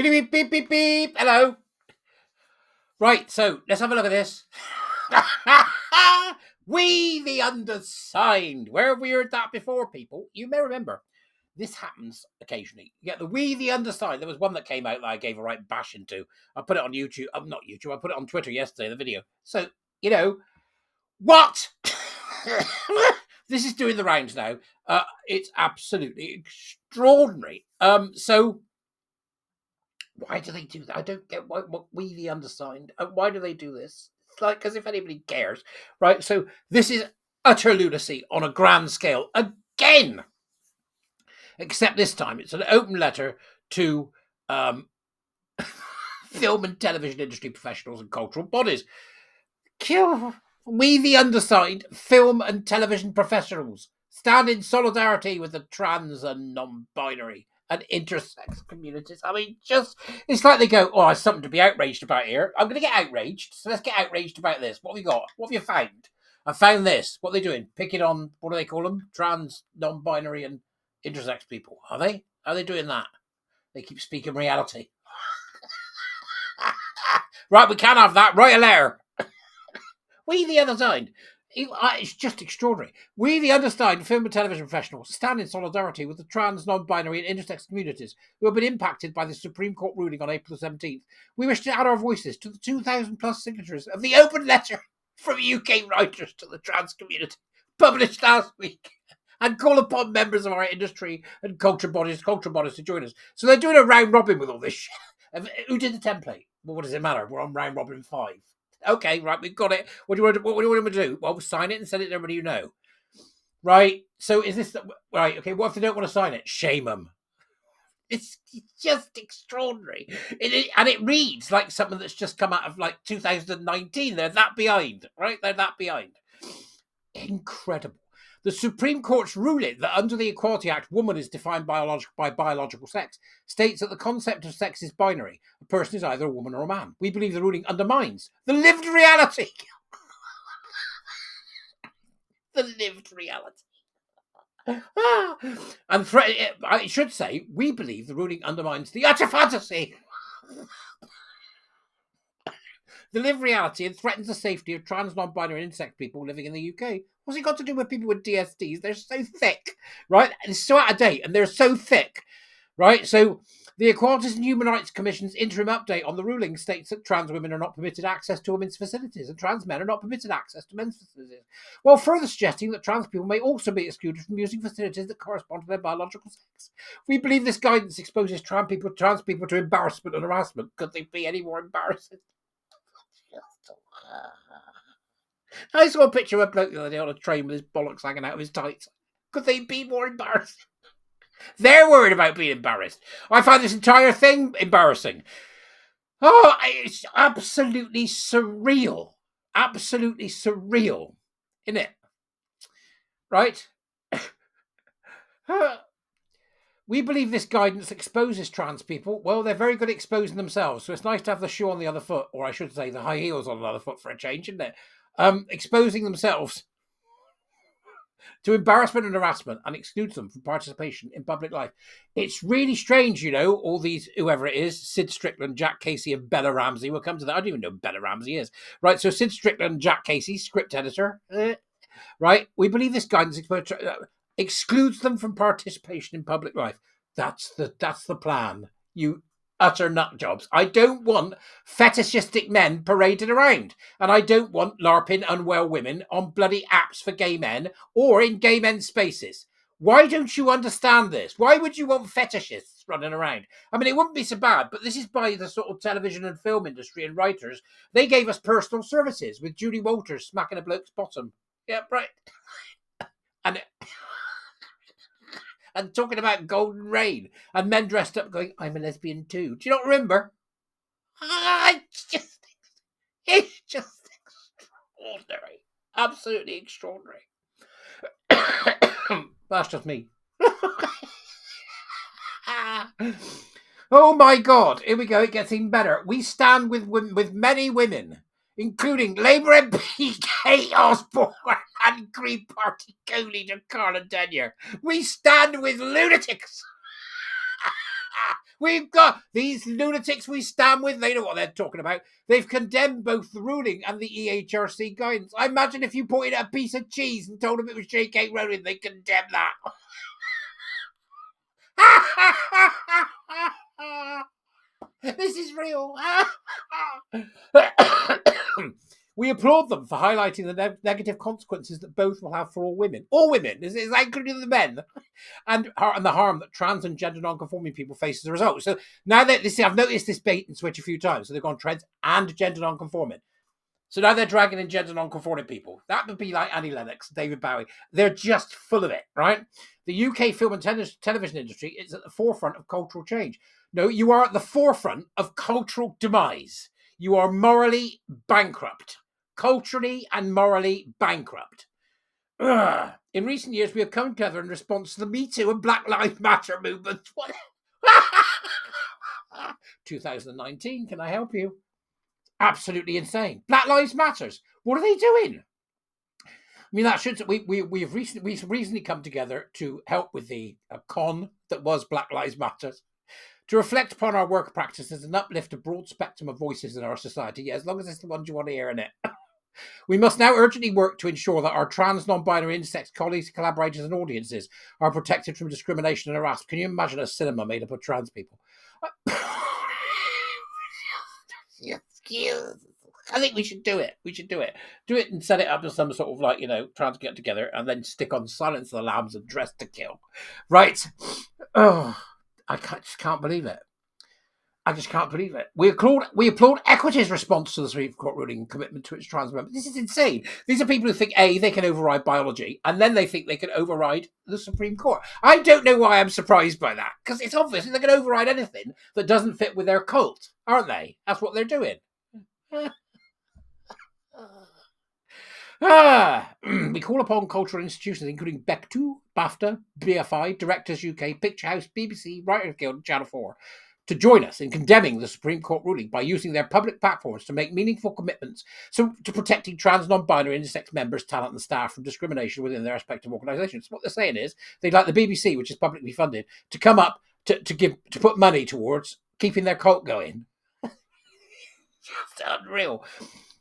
Beep, beep, beep, beep. Hello. Right, so let's have a look at this. We the Undersigned. Where have we heard that before, people? You may remember. This happens occasionally. You get the We the Undersigned. There was one that came out that I gave a right bashing to. I put it on YouTube. Not YouTube. I put it on Twitter yesterday, the video. So, what? This is doing the rounds now. It's absolutely extraordinary. So why do they do that? I don't get what We the Undersigned. Why do they do this? It's like as if anybody cares, right? So this is utter lunacy on a grand scale again. Except this time, it's an open letter to film and television industry professionals and cultural bodies. We the Undersigned, film and television professionals, stand in solidarity with the trans and non-binary and intersex communities. I mean, it's like they go, oh, there's something to be outraged about here. I'm going to get outraged, so let's get outraged about this. What have we got? What have you found? I found this. What are they doing? Picking on, what do they call them? Trans, non-binary and intersex people. Are they? Are they doing that? They keep speaking reality. Right, we can't have that. Write a letter. We the Undersigned. It's just extraordinary. We the Undersigned, film and television professionals, stand in solidarity with the trans, non-binary and intersex communities who have been impacted by the Supreme Court ruling on April 17th. We wish to add our voices to the 2,000 plus signatures of the open letter from UK writers to the trans community, published last week, and call upon members of our industry and culture bodies to join us. So they're doing a round robin with all this shit. Who did the template? Well, what does it matter? We're on round robin 5. Okay, right, we've got it. What do you want to do? Well, we'll sign it and send it to everybody you know. Right, so is this... Right, okay, what if they don't want to sign it? Shame them. It's just extraordinary. And it reads like something that's just come out of, 2019. They're that behind, right? They're that behind. Incredible. The Supreme Court's ruling that under the Equality Act, woman is defined by biological sex states that the concept of sex is binary. A person is either a woman or a man. We believe the ruling undermines the lived reality. The lived reality. And I should say, we believe the ruling undermines the utter fantasy. The lived reality and threatens the safety of trans, non-binary and intersex people living in the UK. What's it got to do with people with DSDs? They're so thick, right? It's so out of date and they're so thick, right? So the Equalities and Human Rights Commission's interim update on the ruling states that trans women are not permitted access to women's facilities and trans men are not permitted access to men's facilities, while further suggesting that trans people may also be excluded from using facilities that correspond to their biological sex. We believe this guidance exposes trans people to embarrassment and harassment. Could they be any more embarrassing? I saw a picture of a bloke the other day on a train with his bollocks hanging out of his tights. Could they be more embarrassing? They're worried about being embarrassed. I find this entire thing embarrassing. Oh, it's absolutely surreal. Absolutely surreal. Isn't it? Right? We believe this guidance exposes trans people. Well, they're very good at exposing themselves, so it's nice to have the shoe on the other foot, or I should say the high heels on the other foot for a change, isn't it? Exposing themselves to embarrassment and harassment and excludes them from participation in public life. It's really strange, all these, whoever it is, Sid Strickland, Jack Casey and Bella Ramsey, we'll come to that. I don't even know who Bella Ramsey is. Right, so Sid Strickland, Jack Casey, script editor, right? We believe this guidance excludes them from participation in public life. That's the plan. You utter nut jobs. I don't want fetishistic men paraded around, and I don't want LARPing unwell women on bloody apps for gay men or in gay men's spaces. Why don't you understand this? Why would you want fetishists running around? I mean, it wouldn't be so bad, but this is by the sort of television and film industry and writers. They gave us personal services with Judy Walters smacking a bloke's bottom. Yeah, right. And talking about golden rain and men dressed up going, I'm a lesbian too. Do you not remember? It's just extraordinary. Absolutely extraordinary. That's just me. Oh my God. Here we go. It gets even better. We stand with many women, including Labour MP Kate Osborne and Green Party co-leader Carla Denyer. We stand with lunatics We've got these lunatics we stand with. They know what they're talking about. They've condemned both the ruling and the EHRC guidance. I imagine if you pointed at a piece of cheese and told them it was J.K. Rowling, they condemn that. This is real. We applaud them for highlighting the negative consequences that both will have for all women. All women, is that including the men? And the harm that trans and gender non-conforming people face as a result. So now that I've noticed this bait and switch a few times. So they've gone trans and gender non-conforming. So now they're dragging in gender non-conforming people. That would be like Annie Lennox, David Bowie. They're just full of it, right? The UK film and television industry is at the forefront of cultural change. No, you are at the forefront of cultural demise. You are morally bankrupt. Culturally and morally bankrupt. Ugh. In recent years, we have come together in response to the Me Too and Black Lives Matter movements. 2019, can I help you? Absolutely insane. Black Lives Matters. What are they doing? I mean, that should we've recently come together to help with the con that was Black Lives Matters, to reflect upon our work practices and uplift a broad spectrum of voices in our society. Yeah, as long as it's the ones you want to hear in it. We must now urgently work to ensure that our trans, non-binary, intersex colleagues, collaborators, and audiences are protected from discrimination and harassment. Can you imagine a cinema made up of trans people? I think we should do it. Do it and set it up as some sort of trans get together and then stick on Silence of the Lambs and Dress to Kill. Right? Oh, I just can't believe it. We applaud Equity's response to the Supreme Court ruling and commitment to its trans members. This is insane. These are people who think, A, they can override biology, and then they think they can override the Supreme Court. I don't know why I'm surprised by that, because it's obvious they can override anything that doesn't fit with their cult, aren't they? That's what they're doing. We call upon cultural institutions, including Beck2, BAFTA, BFI, Directors UK, Picture House, BBC, Writers Guild, and Channel 4, to join us in condemning the Supreme Court ruling by using their public platforms to make meaningful commitments to protecting trans, non-binary, intersex members, talent, and staff from discrimination within their respective organisations. What they're saying is they'd like the BBC, which is publicly funded, to come up to put money towards keeping their cult going. Just unreal.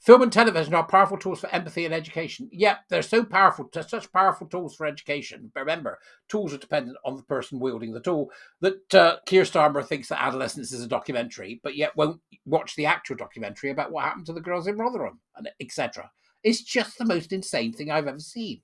Film and television are powerful tools for empathy and education. Yep, they're so powerful, such powerful tools for education. But remember, tools are dependent on the person wielding the tool. That Keir Starmer thinks that Adolescence is a documentary, but yet won't watch the actual documentary about what happened to the girls in Rotherham, and etc. It's just the most insane thing I've ever seen.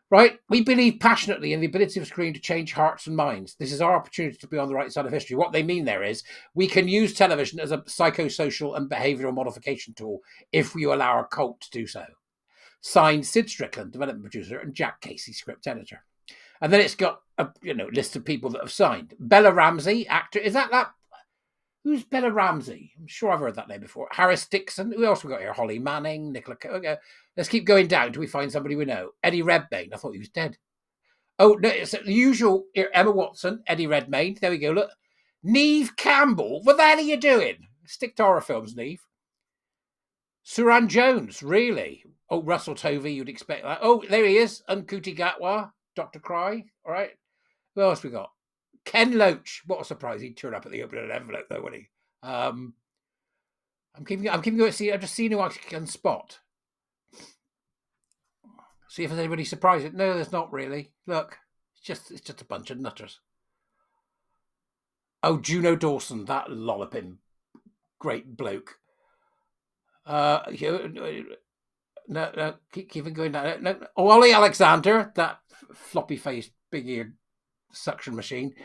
Right? We believe passionately in the ability of screen to change hearts and minds. This is our opportunity to be on the right side of history. What they mean there is we can use television as a psychosocial and behavioural modification tool if we allow our cult to do so. Signed, Sid Strickland, development producer, and Jack Casey, script editor. And then it's got a list of people that have signed. Bella Ramsey, actor. Is that? Who's Bella Ramsey? I'm sure I've heard that name before. Harris Dixon. Who else we got here? Holly Manning, Nicola. Okay. Let's keep going down till we find somebody we know. Eddie Redmayne. I thought he was dead. Oh, no, it's the usual. Emma Watson, Eddie Redmayne. There we go. Look. Neve Campbell. What the hell are you doing? Stick to horror films, Neve. Suran Jones. Really? Oh, Russell Tovey. You'd expect that. Oh, there he is. Unkuti Gatwa. Dr. Cry. All right. Who else we got? Ken Loach. What a surprise. He'd turn up at the opening envelope, though, wouldn't he? I'm keeping going. See, I've just seen who I can spot. See if there's anybody surprised. No, there's not really. Look, it's just a bunch of nutters. Oh, Juno Dawson, that lolloping great bloke. No, keep going down. No. Oh, Ollie Alexander, that floppy-faced, big-eared suction machine.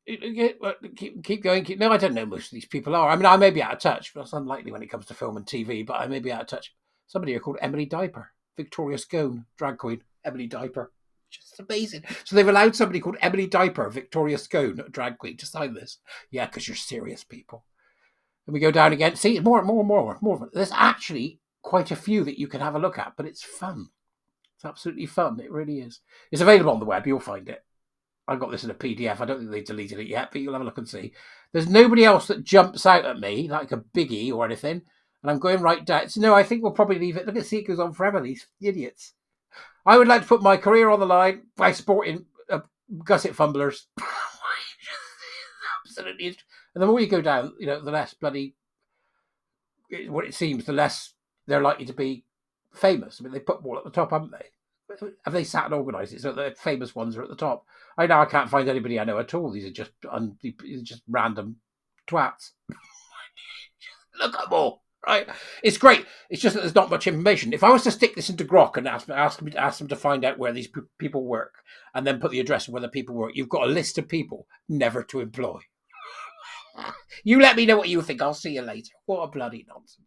Keep going. No, I don't know most of these people are. I mean, I may be out of touch. That's unlikely when it comes to film and TV, but I may be out of touch. Somebody here called Emily Diaper, Victoria Scone, drag queen, Emily Diaper. Just amazing. So they've allowed somebody called Emily Diaper, Victoria Scone, drag queen, to sign this. Yeah, because you're serious people. And we go down again. See, more. There's actually quite a few that you can have a look at, but it's fun. It's absolutely fun. It really is. It's available on the web. You'll find it. I got this in a PDF. I don't think they've deleted it yet, but you'll have a look and see. There's nobody else that jumps out at me like a biggie or anything. And I'm going right down. So no, I think we'll probably leave it. Look at see, it goes on forever, these idiots. I would like to put my career on the line by supporting Gusset Fumblers. absolutely. And the more you go down, the less bloody what it seems, the less they're likely to be famous. I mean, they put more at the top, haven't they? Have they sat and organised it so the famous ones are at the top? I can't find anybody I know at all. These are just random twats. Look at them all, right? It's great. It's just that there's not much information. If I was to stick this into Grok and ask them to find out where these people work, and then put the address of where the people work, you've got a list of people never to employ. You let me know what you think. I'll see you later. What a bloody nonsense.